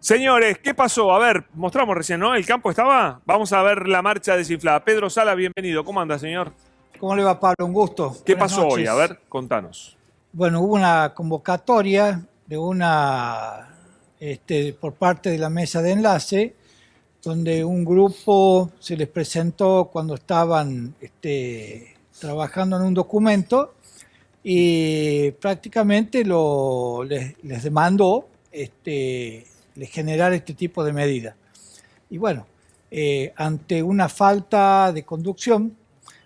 Señores, ¿qué pasó? A ver, mostramos recién, ¿no? ¿El campo estaba? Vamos a ver la marcha desinflada. Pedro Sala, bienvenido. ¿Cómo anda, señor? ¿Cómo le va, Pablo? Un gusto. ¿Qué Buenas pasó hoy? noches. A ver, contanos. Bueno, hubo una convocatoria de por parte de la mesa de enlace, donde un grupo se les presentó cuando estaban trabajando en un documento y prácticamente les demandó les generar este tipo de medidas. Y bueno, ante una falta de conducción,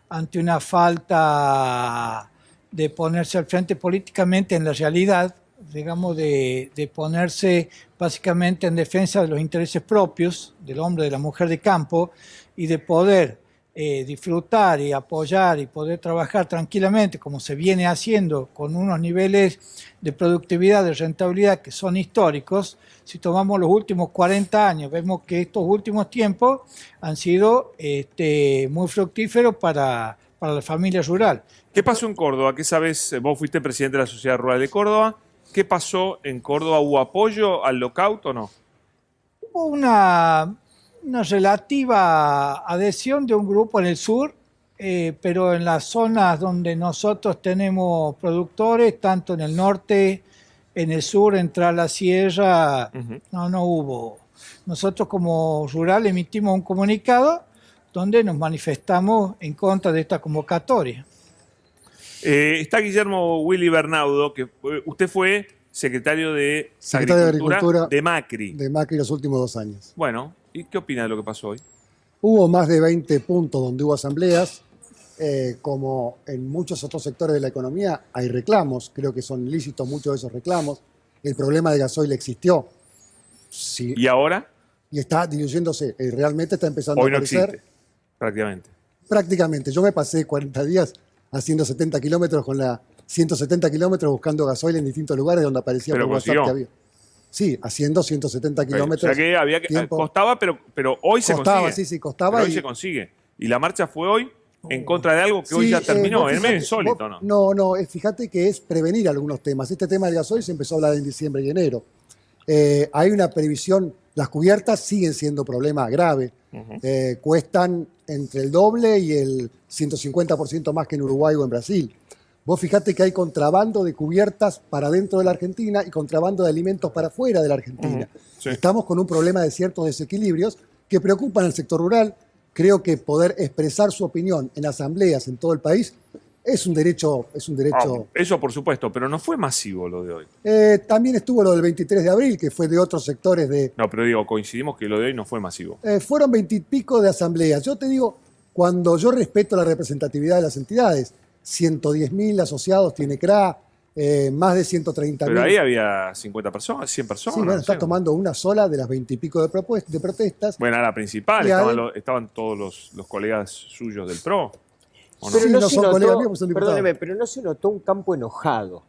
ante una falta de ponerse al frente políticamente en la realidad, digamos, de ponerse básicamente en defensa de los intereses propios del hombre, de la mujer de campo, y de poder disfrutar y apoyar y poder trabajar tranquilamente, como se viene haciendo, con unos niveles de productividad, de rentabilidad que son históricos. Si tomamos los últimos 40 años, vemos que estos últimos tiempos han sido muy fructíferos para la familia rural. ¿Qué pasó en Córdoba? ¿Qué sabes? Vos fuiste presidente de la Sociedad Rural de Córdoba. ¿Qué pasó en Córdoba? ¿Hubo apoyo al lockout o no? Hubo una relativa adhesión de un grupo en el sur, pero en las zonas donde nosotros tenemos productores, tanto en el norte, en el sur, en Tras la Sierra, no hubo. Nosotros como rural emitimos un comunicado donde nos manifestamos en contra de esta convocatoria. Está Guillermo Willy Bernaudo, que usted fue secretario de Agricultura de Macri. De Macri los últimos 2 años. Bueno, ¿y qué opina de lo que pasó hoy? Hubo más de 20 puntos donde hubo asambleas. Como en muchos otros sectores de la economía hay reclamos, creo que son lícitos muchos de esos reclamos. El problema de gasoil existió. Sí, ¿Y ahora? y está diluyéndose, realmente está empezando Hoy a no aparecer. existe, prácticamente. Prácticamente. Yo me pasé 40 días haciendo 70 kilómetros con la 170 kilómetros buscando gasoil en distintos lugares donde aparecía Pero por WhatsApp consiguió. que había. Sí, haciendo 170 O kilómetros. sea que costaba, pero hoy se consigue. Sí, costaba. Pero hoy se consigue. Y la marcha fue hoy en contra de algo que hoy Sí, ya terminó. vos Es medio fíjate, insólito, ¿no? No, fíjate que es prevenir algunos temas. Este tema del gasoil se empezó a hablar en diciembre y enero. Hay una previsión, las cubiertas siguen siendo problema grave. Cuestan entre el doble y el 150% más que en Uruguay o en Brasil. Vos fijate que hay contrabando de cubiertas para dentro de la Argentina y contrabando de alimentos para fuera de la Argentina. Sí. Estamos con un problema de ciertos desequilibrios que preocupan al sector rural. Creo que poder expresar su opinión en asambleas en todo el país es un derecho. Eso por supuesto, pero no fue masivo lo de hoy. También estuvo lo del 23 de abril, que fue de otros sectores de... No, pero digo, coincidimos que lo de hoy no fue masivo. Fueron 20 y pico de asambleas. Yo te digo, cuando yo respeto la representatividad de las entidades, 110.000 asociados tiene CRA, más de 130.000. Pero ahí había 50 personas, 100 personas. Sí, bueno, no está sé. tomando una sola de las 20 y pico de protestas. Bueno, a la principal Y estaban todos los colegas suyos del PRO. ¿O no? Pero Pero no no se son colegas notó, míos, porque son diputados. perdóneme, pero no se notó un campo enojado.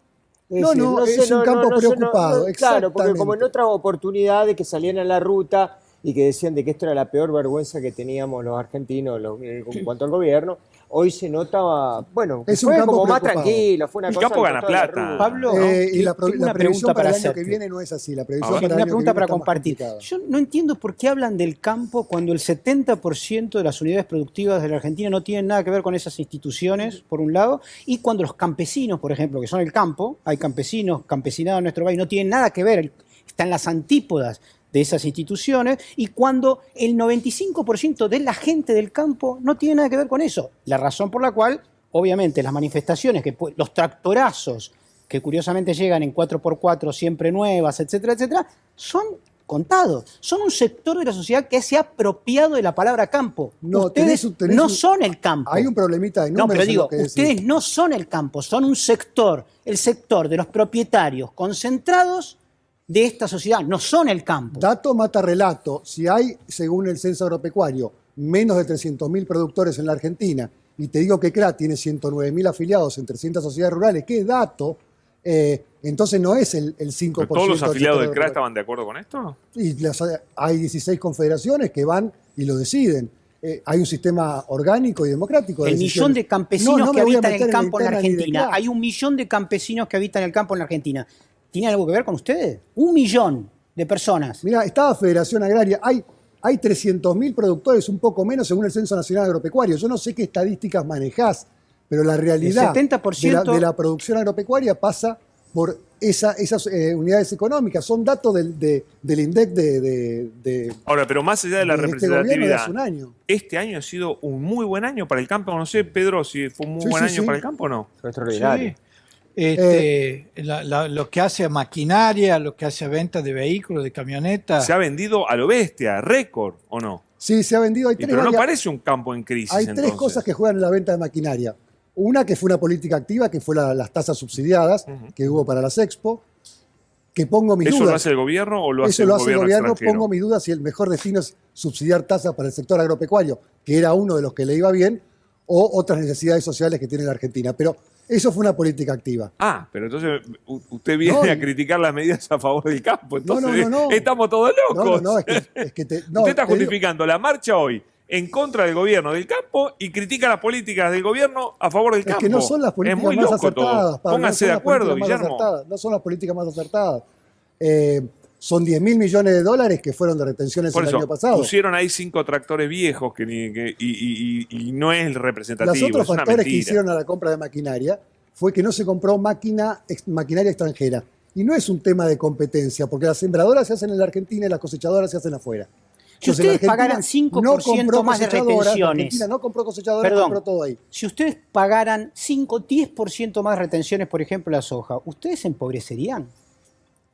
Es No, es un campo preocupado, claro, porque como en exactamente. otras oportunidades que salían a la ruta y que decían de que esto era la peor vergüenza que teníamos los argentinos en cuanto al gobierno, hoy se notaba, bueno, Es un fue campo como más preocupado. tranquilo, fue una El cosa campo al gana costado de la plata. ruta. Pablo, Y la tengo una previsión pregunta para el año hacerte. que viene no es así. La previsión A ver. para el Una año que pregunta viene para está más compartir. complicada. Yo no entiendo por qué hablan del campo cuando el 70% de las unidades productivas de la Argentina no tienen nada que ver con esas instituciones, por un lado, y cuando los campesinos, por ejemplo, que son el campo, hay campesinos, campesinados en nuestro país, no tienen nada que ver, están las antípodas de esas instituciones, y cuando el 95% de la gente del campo no tiene nada que ver con eso. La razón por la cual, obviamente, las manifestaciones, los tractorazos, que curiosamente llegan en 4x4 siempre nuevas, etcétera, etcétera, son contados. Son un sector de la sociedad que se ha apropiado de la palabra campo. No, Ustedes no son el campo. Hay un problemita de No, números pero en digo, lo que decís. ustedes no son el campo, son un sector, el sector de los propietarios concentrados de esta sociedad, no son el campo. Dato mata relato. Si hay, según el censo agropecuario, menos de 300.000 productores en la Argentina, y te digo que CRA tiene 109.000 afiliados en 300 sociedades rurales, ¿qué dato? Entonces no es el 5%. ¿Pero todos los del afiliados del sector CRA agropecuario. estaban de acuerdo con esto? Y hay 16 confederaciones que van y lo deciden. Hay un sistema orgánico y democrático de El millón decisiones. de campesinos No que me voy a habitan meter el campo en la interna ni de Argentina. CRA. Hay 1 millón de campesinos que habitan el campo en la Argentina. ¿Tiene algo que ver con ustedes? 1 millón. de personas. Mirá, estaba Federación Agraria, hay 300.000 productores, un poco menos, según el Censo Nacional Agropecuario. Yo no sé qué estadísticas manejás, pero la realidad 70% de la producción agropecuaria pasa por esas unidades económicas. Son datos del INDEC de Ahora, pero más allá de la este representatividad, gobierno de hace un año. este año ha sido un muy buen año para el campo. No sé, Pedro, si fue un muy buen año para el campo o no. Fue extraordinario. Lo que hace a maquinaria, lo que hace a venta de vehículos, de camionetas. Se ha vendido a lo bestia, récord, ¿o no? Sí, se ha vendido. Pero no parece un campo en crisis. Hay tres cosas que juegan en la venta de maquinaria. Una que fue una política activa, que fue las tasas subsidiadas que hubo para las Expo, que pongo mis dudas. ¿Eso lo hace el gobierno o lo hace el gobierno extranjero? Pongo mis dudas si el mejor destino es subsidiar tasas para el sector agropecuario, que era uno de los que le iba bien, o otras necesidades sociales que tiene la Argentina. Pero eso fue una política activa. Ah, pero entonces usted viene a criticar las medidas a favor del campo. Entonces, no. Estamos todos locos. Usted está justificando la marcha hoy en contra del gobierno del campo y critica las políticas del gobierno a favor del campo. Es que no son las políticas más acertadas. Pónganse de acuerdo, Guillermo. No son las políticas más acertadas. Son 10.000 millones de dólares que fueron de retenciones el año pasado. Pusieron ahí 5 tractores viejos y no es representativo. Los otros factores que hicieron a la compra de maquinaria fue que no se compró maquinaria extranjera. Y no es un tema de competencia, porque las sembradoras se hacen en la Argentina y las cosechadoras se hacen afuera. Si ustedes pagaran 5% más de retenciones. Argentina no compró cosechadoras, compró todo ahí. Si ustedes pagaran 10% más de retenciones, por ejemplo, la soja, ¿ustedes se empobrecerían?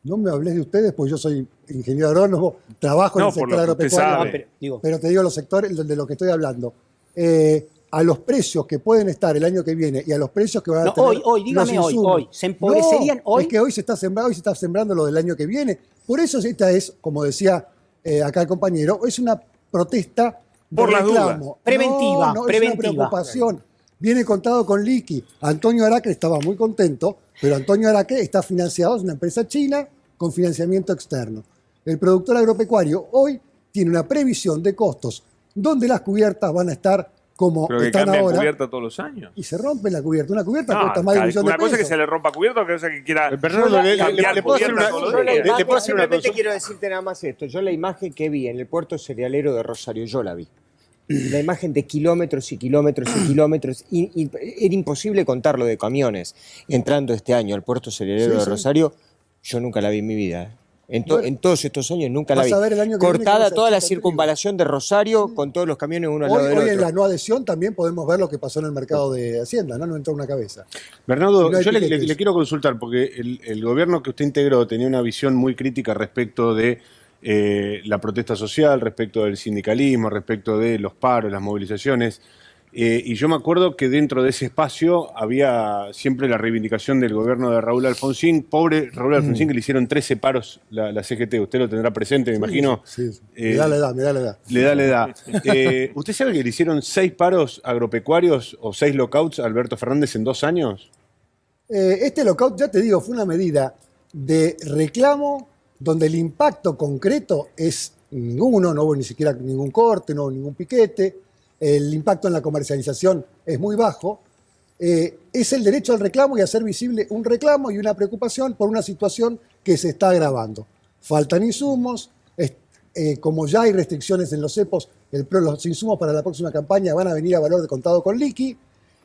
No me hables de ustedes, pues yo soy ingeniero agrónomo, trabajo en el sector agropecuario. Pero te digo los sectores de lo que estoy hablando. A los precios que pueden estar el año que viene y a los precios que van a tener dígame hoy. ¿Se empobrecerían hoy? Es que hoy se está sembrando lo del año que viene. Por eso esta es, como decía acá el compañero, es una protesta por las dudas. Preventiva. Es una preocupación. Viene contado con liqui. Antonio Araque estaba muy contento, pero Antonio Araque está financiado, es una empresa china con financiamiento externo. El productor agropecuario hoy tiene una previsión de costos donde las cubiertas van a estar como pero que están cambian ahora. Cubierta todos los años. Y se rompe la cubierta. Una cubierta cuesta más de $1 millón. Una cosa es que se le rompa cubierta, otra cosa que quiera le puedo hacer una cosa. Simplemente quiero decirte nada más esto. Yo la imagen que vi en el puerto cerealero de Rosario, yo la vi. La imagen de kilómetros y kilómetros y kilómetros. Era imposible contarlo de camiones. Entrando este año al puerto cerealero de Rosario, yo nunca la vi en mi vida. En todos estos años nunca la vi. Cortada toda la circunvalación de Rosario con todos los camiones uno al lado del otro. Hoy en la no adhesión también podemos ver lo que pasó en el mercado de Hacienda, ¿no? No entró una cabeza. Bernardo, yo le quiero consultar, porque el gobierno que usted integró tenía una visión muy crítica respecto de la protesta social, respecto del sindicalismo, respecto de los paros, las movilizaciones. Y yo me acuerdo que dentro de ese espacio había siempre la reivindicación del gobierno de Raúl Alfonsín. Pobre Raúl Alfonsín, que le hicieron 13 paros la CGT. Usted lo tendrá presente, me imagino. Sí. Me da la edad. Le da la edad. ¿Usted sabe que le hicieron 6 paros agropecuarios o 6 lockouts a Alberto Fernández en 2 años? Este lockout, ya te digo, fue una medida de reclamo donde el impacto concreto es ninguno, no hubo ni siquiera ningún corte, no hubo ningún piquete. El impacto en la comercialización es muy bajo. Es el derecho al reclamo y hacer visible un reclamo y una preocupación por una situación que se está agravando. Faltan insumos, como ya hay restricciones en los cepos, los insumos para la próxima campaña van a venir a valor de contado con liqui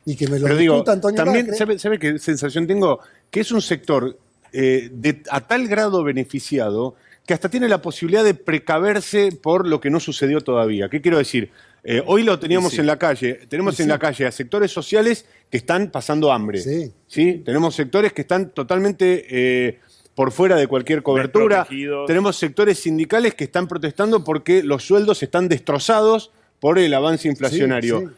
y que me lo discuta Antonio también, Macri. ¿sabe qué sensación tengo? Que es un sector a tal grado beneficiado que hasta tiene la posibilidad de precaverse por lo que no sucedió todavía. ¿Qué quiero decir? Hoy lo teníamos en la calle. Tenemos en la calle a sectores sociales que están pasando hambre. ¿Sí? Tenemos sectores que están totalmente por fuera de cualquier cobertura. Tenemos sectores sindicales que están protestando porque los sueldos están destrozados por el avance inflacionario.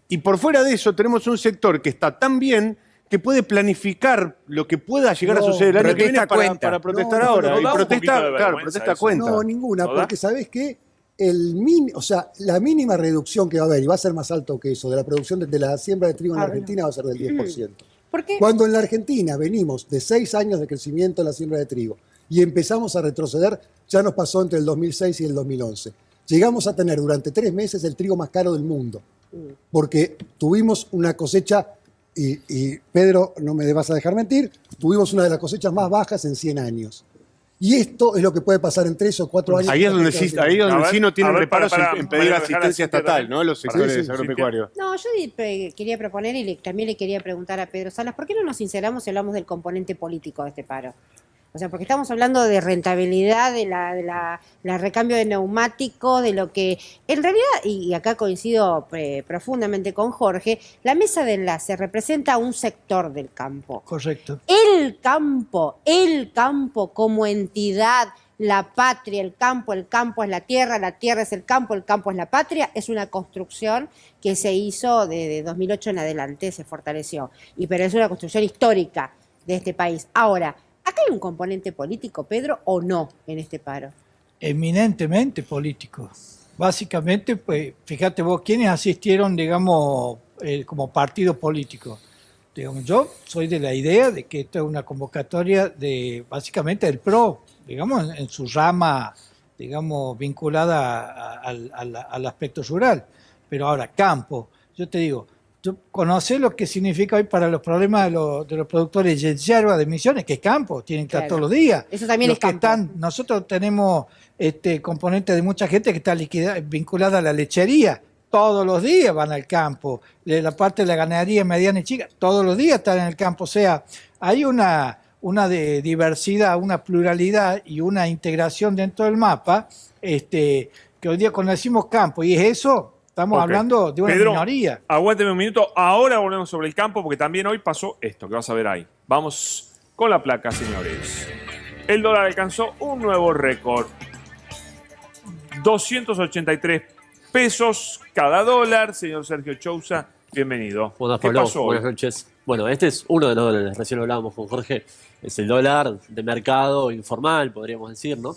Y por fuera de eso tenemos un sector que está tan bien que puede planificar lo que pueda llegar a suceder el año que viene para protestar ahora. Y protesta a cuenta. No, ninguna, porque ¿sabés qué? La mínima reducción que va a haber, y va a ser más alto que eso, de la producción de la siembra de trigo en la Argentina va a ser del 10%. ¿Por qué? Cuando en la Argentina venimos de 6 años de crecimiento en la siembra de trigo y empezamos a retroceder, ya nos pasó entre el 2006 y el 2011. Llegamos a tener durante 3 meses el trigo más caro del mundo, porque tuvimos una cosecha, y Pedro, no me vas a dejar mentir, tuvimos una de las cosechas más bajas en 100 años. Y esto es lo que puede pasar en 3 o 4 años. Ahí es donde sí no tienen reparos en pedir asistencia estatal, ¿no? Los sectores agropecuarios. No, yo quería proponer y también le quería preguntar a Pedro Salas, ¿por qué no nos sinceramos y hablamos del componente político de este paro? O sea, porque estamos hablando de rentabilidad, de la recambio de neumáticos, de lo que en realidad, y acá coincido profundamente con Jorge, la mesa de enlace representa un sector del campo. Correcto. El campo como entidad, la patria, el campo es la tierra es el campo es la patria, es una construcción que se hizo de 2008 en adelante, se fortaleció. Pero es una construcción histórica de este país. Ahora, ¿acá hay un componente político, Pedro, o no en este paro? Eminentemente político. Básicamente, pues, fíjate vos, ¿quiénes asistieron, digamos, como partido político? Digamos, yo soy de la idea de que esto es una convocatoria básicamente del PRO, digamos, en su rama, digamos, vinculada al aspecto rural. Pero ahora, campo, yo te digo, ¿tú conoces lo que significa hoy para los problemas de los productores de yerba, de emisiones? Que es campo, tienen que estar todos los días. Eso también es campo. Nosotros tenemos componentes de mucha gente que está vinculada a la lechería. Todos los días van al campo. La parte de la ganadería mediana y chica, todos los días están en el campo. O sea, hay una diversidad, una pluralidad y una integración dentro del mapa que hoy día cuando decimos campo, y es eso... Estamos hablando de una minoría. Aguánteme un minuto. Ahora volvemos sobre el campo porque también hoy pasó esto que vas a ver ahí. Vamos con la placa, señores. El dólar alcanzó un nuevo récord. 283 pesos cada dólar. Señor Sergio Chousa, bienvenido. ¿Qué pasó hoy? Buenas noches. Bueno, este es uno de los dólares. Recién lo hablábamos con Jorge. Es el dólar de mercado informal, podríamos decir, ¿no?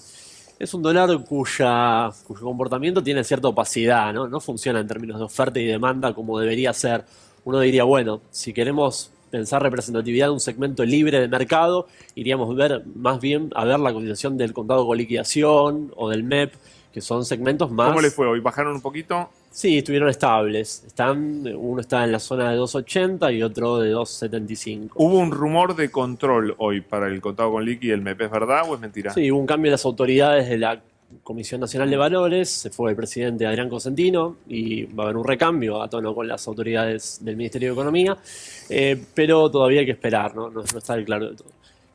Es un dólar cuyo comportamiento tiene cierta opacidad, ¿no? No funciona en términos de oferta y demanda como debería ser. Uno diría, bueno, si queremos pensar representatividad de un segmento libre de mercado, iríamos más bien a ver la cotización del contado con liquidación o del MEP, que son segmentos más... ¿Cómo les fue hoy? ¿Bajaron un poquito? Sí, estuvieron estables. Uno está en la zona de 2.80 y otro de 2.75. Hubo un rumor de control hoy para el contado con liqui y el MEP, ¿es verdad o es mentira? Sí, hubo un cambio de las autoridades de la Comisión Nacional de Valores, se fue el presidente Adrián Cosentino y va a haber un recambio a tono con las autoridades del Ministerio de Economía, pero todavía hay que esperar, no está claro de todo.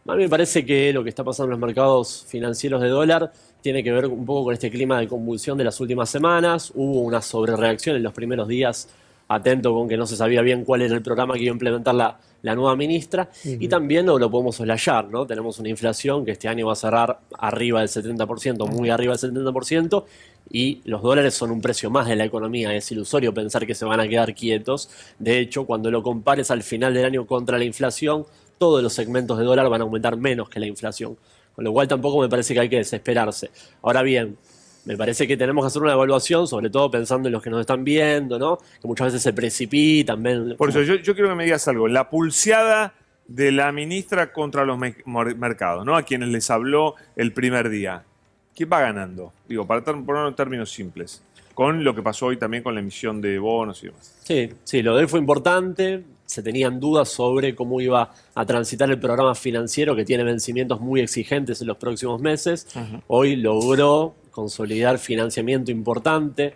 A mí me parece que lo que está pasando en los mercados financieros de dólar tiene que ver un poco con este clima de convulsión de las últimas semanas. Hubo una sobrereacción en los primeros días, atento con que no se sabía bien cuál era el programa que iba a implementar la nueva ministra. Y también no lo podemos soslayar, ¿no? Tenemos una inflación que este año va a cerrar arriba del 70%, muy arriba del 70%, y los dólares son un precio más de la economía. Es ilusorio pensar que se van a quedar quietos. De hecho, cuando lo compares al final del año contra la inflación, todos los segmentos de dólar van a aumentar menos que la inflación. Con lo cual tampoco me parece que hay que desesperarse. Ahora bien, me parece que tenemos que hacer una evaluación, sobre todo pensando en los que nos están viendo, ¿no? Que muchas veces se precipitan. Por eso yo quiero que me digas algo. La pulseada de la ministra contra los mercados, ¿no? A quienes les habló el primer día. ¿Quién va ganando? Digo, para ponerlo en términos simples. Con lo que pasó hoy también con la emisión de bonos y demás. Sí, lo de hoy fue importante. Se tenían dudas sobre cómo iba a transitar el programa financiero, que tiene vencimientos muy exigentes en los próximos meses. Hoy logró consolidar financiamiento importante,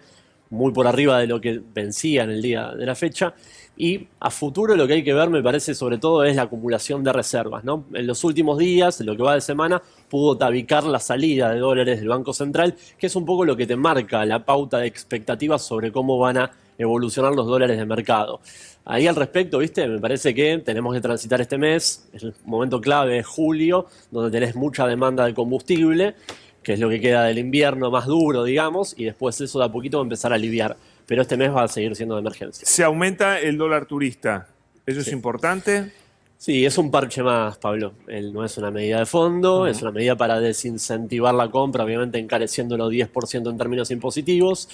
muy por arriba de lo que vencía en el día de la fecha. Y a futuro lo que hay que ver, me parece, sobre todo, es la acumulación de reservas, ¿no? En los últimos días, en lo que va de semana, pudo tabicar la salida de dólares del Banco Central, que es un poco lo que te marca la pauta de expectativas sobre cómo van a evolucionar los dólares de mercado. Ahí al respecto, ¿viste? Me parece que tenemos que transitar este mes, el momento clave es julio, donde tenés mucha demanda de combustible, que es lo que queda del invierno más duro, digamos, y después eso de a poquito va a empezar a aliviar. Pero este mes va a seguir siendo de emergencia. Se aumenta el dólar turista. ¿Eso es importante? Sí, es un parche más, Pablo. No es una medida de fondo, es una medida para desincentivar la compra, obviamente encareciéndolo 10% en términos impositivos.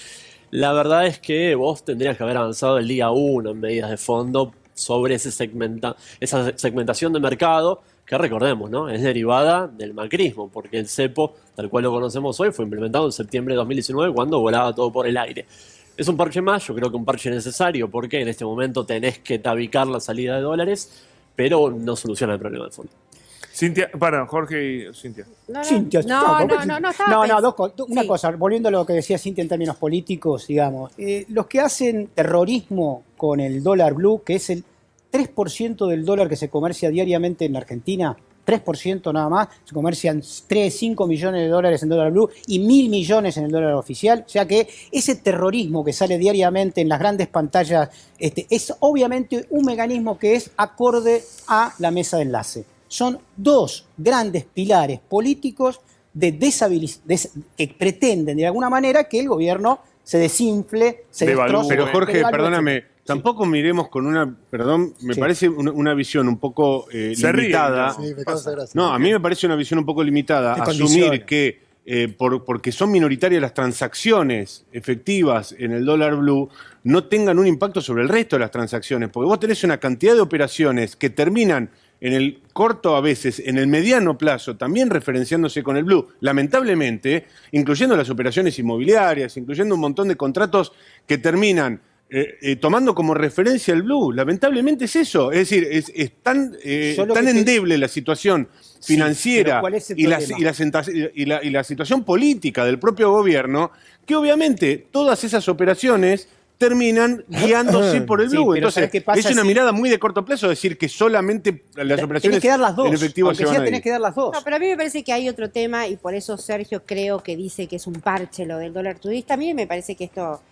La verdad es que vos tendrías que haber avanzado el día 1 en medidas de fondo sobre esa segmentación de mercado, que recordemos, ¿no? Es derivada del macrismo, porque el cepo, tal cual lo conocemos hoy, fue implementado en septiembre de 2019 cuando volaba todo por el aire. Es un parche más, yo creo que un parche necesario, porque en este momento tenés que tabicar la salida de dólares, pero no soluciona el problema de fondo. Cintia, para, Jorge y Cintia. Cintia, una Sí. cosa, volviendo a lo que decía Cintia en términos políticos, digamos, los que hacen terrorismo con el dólar blue, que es el 3% del dólar que se comercia diariamente en la Argentina, 3% nada más, se comercian 5 millones de dólares en dólar blue y 1.000 millones en el dólar oficial, o sea que ese terrorismo que sale diariamente en las grandes pantallas es obviamente un mecanismo que es acorde a la mesa de enlace. Son dos grandes pilares políticos que pretenden de alguna manera que el gobierno se desinfle, se destroce. Pero Jorge, perdóname, tampoco miremos con una, me parece una visión un poco limitada. Sí, me causa gracia. No, a mí me parece una visión un poco limitada asumir que porque son minoritarias las transacciones efectivas en el dólar blue, no tengan un impacto sobre el resto de las transacciones. Porque vos tenés una cantidad de operaciones que terminan en el corto a veces, en el mediano plazo, también referenciándose con el blue, lamentablemente, incluyendo las operaciones inmobiliarias, incluyendo un montón de contratos que terminan tomando como referencia el blue. Lamentablemente es eso. Es decir, es tan endeble la situación financiera y la situación política del propio gobierno, que obviamente todas esas operaciones terminan guiándose por el blue. Entonces, es una mirada muy de corto plazo decir que solamente las operaciones que dar las dos, en efectivo se van a ir. Tenés que dar las dos. No, pero a mí me parece que hay otro tema y por eso Sergio creo que dice que es un parche lo del dólar turista. A mí me parece que esto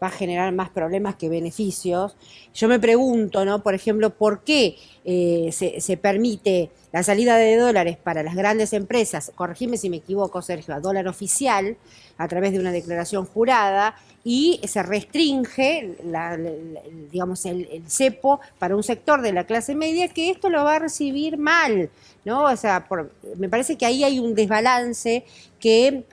va a generar más problemas que beneficios. Yo me pregunto, ¿no? Por ejemplo, ¿por qué se permite la salida de dólares para las grandes empresas? Corregime si me equivoco, Sergio, a dólar oficial a través de una declaración jurada y se restringe, digamos, el cepo para un sector de la clase media que esto lo va a recibir mal, ¿no? O sea, me parece que ahí hay un desbalance que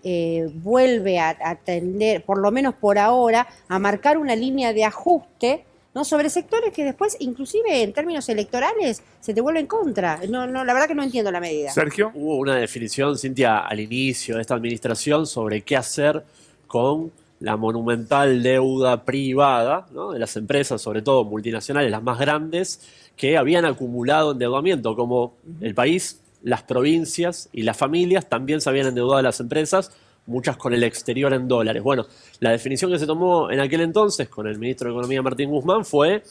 vuelve a tender, por lo menos por ahora, a marcar una línea de ajuste, ¿no? Sobre sectores que después, inclusive en términos electorales, se te vuelven contra. No, la verdad que no entiendo la medida. Sergio. Hubo una definición, Cintia, al inicio de esta administración sobre qué hacer con la monumental deuda privada, ¿no? De las empresas, sobre todo multinacionales, las más grandes, que habían acumulado endeudamiento, como el país, las provincias y las familias también se habían endeudado a las empresas, muchas con el exterior en dólares. Bueno, la definición que se tomó en aquel entonces con el ministro de Economía Martín Guzmán fue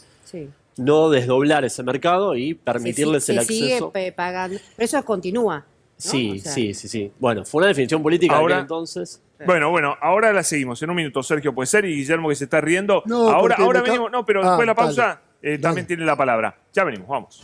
no desdoblar ese mercado y permitirles el acceso. Sigue pagando, pero eso continúa, ¿no? Sí, o sea, sí. Bueno, fue una definición política ahora, de aquel entonces. Bueno, ahora la seguimos. En un minuto, Sergio, puede ser, y Guillermo que se está riendo. No, ahora venimos, no, pero después de la pausa también tiene la palabra. Ya venimos, vamos.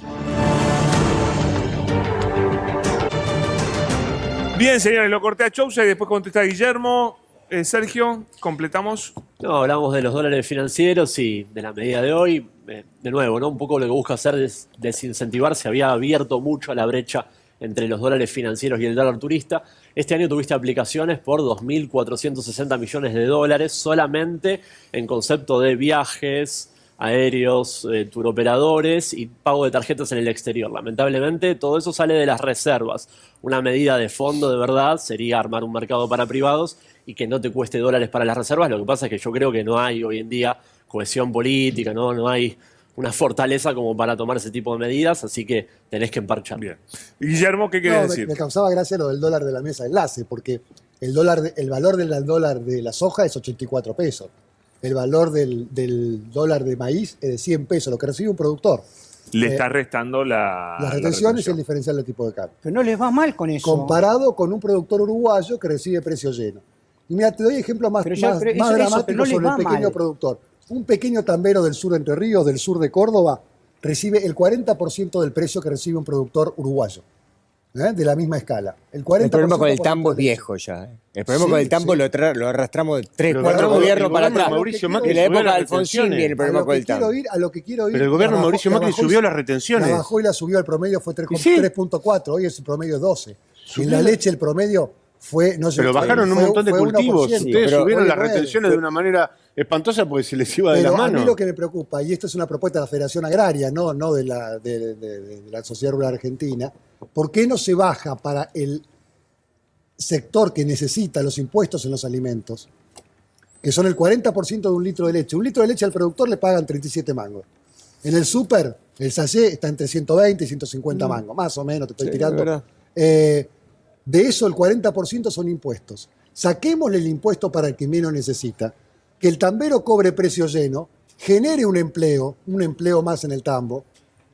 Bien, señores, lo corté a Chousa y después contesta Guillermo. Sergio, completamos. No, hablamos de los dólares financieros y de la medida de hoy. De nuevo, ¿no? Un poco lo que busca hacer es desincentivar. Se había abierto mucho la brecha entre los dólares financieros y el dólar turista. Este año tuviste aplicaciones por 2.460 millones de dólares solamente en concepto de viajes aéreos, turoperadores y pago de tarjetas en el exterior. Lamentablemente, todo eso sale de las reservas. Una medida de fondo, de verdad, sería armar un mercado para privados y que no te cueste dólares para las reservas. Lo que pasa es que yo creo que no hay hoy en día cohesión política, no hay una fortaleza como para tomar ese tipo de medidas, así que tenés que emparchar. Bien. Guillermo, ¿qué querés decir? Me causaba gracia lo del dólar de la mesa de enlace, porque el valor del dólar de la soja es 84 pesos. El valor del dólar de maíz es de 100 pesos, lo que recibe un productor. Le está restando las retenciones y el diferencial de tipo de cambio. Pero no les va mal con eso. Comparado con un productor uruguayo que recibe precio lleno. Y mira, te doy ejemplos más dramáticos sobre el pequeño productor. Un pequeño tambero del sur de Entre Ríos, del sur de Córdoba, recibe el 40% del precio que recibe un productor uruguayo. De la misma escala. El problema con el tambo es viejo ya. El problema con el tambo lo arrastramos 3, 4 gobiernos para atrás. En la época de Alfonsín viene el problema con el tambo. A lo que quiero ir. Pero el gobierno de Mauricio Macri subió las retenciones. La bajó y la subió, el promedio fue 3.4, hoy el promedio es 12. En la leche el promedio fue... Pero bajaron un montón de cultivos. Ustedes subieron las retenciones de una manera espantosa porque se les iba de la mano. A mí lo que me preocupa, y esto es una propuesta de la Federación Agraria, no de la Sociedad Rural Argentina, ¿por qué no se baja para el sector que necesita los impuestos en los alimentos, que son el 40% de un litro de leche? Un litro de leche al productor le pagan 37 mangos. En el súper, El sachet está entre 120 y 150 mangos, más o menos, te estoy tirando. De eso el 40% son impuestos. Saquémosle el impuesto para el que menos necesita, que el tambero cobre precio lleno, genere un empleo más en el tambo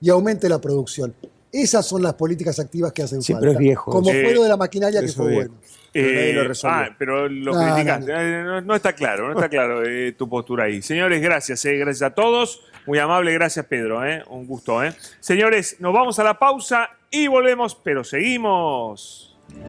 y aumente la producción. Esas son las políticas activas que hacen falta. Pero es viejo. Como fue lo de la maquinaria que fue bueno. Pero lo criticaste. No está claro, tu postura ahí. Señores, gracias a todos. Muy amable, gracias Pedro, un gusto. Señores, nos vamos a la pausa y volvemos, pero seguimos.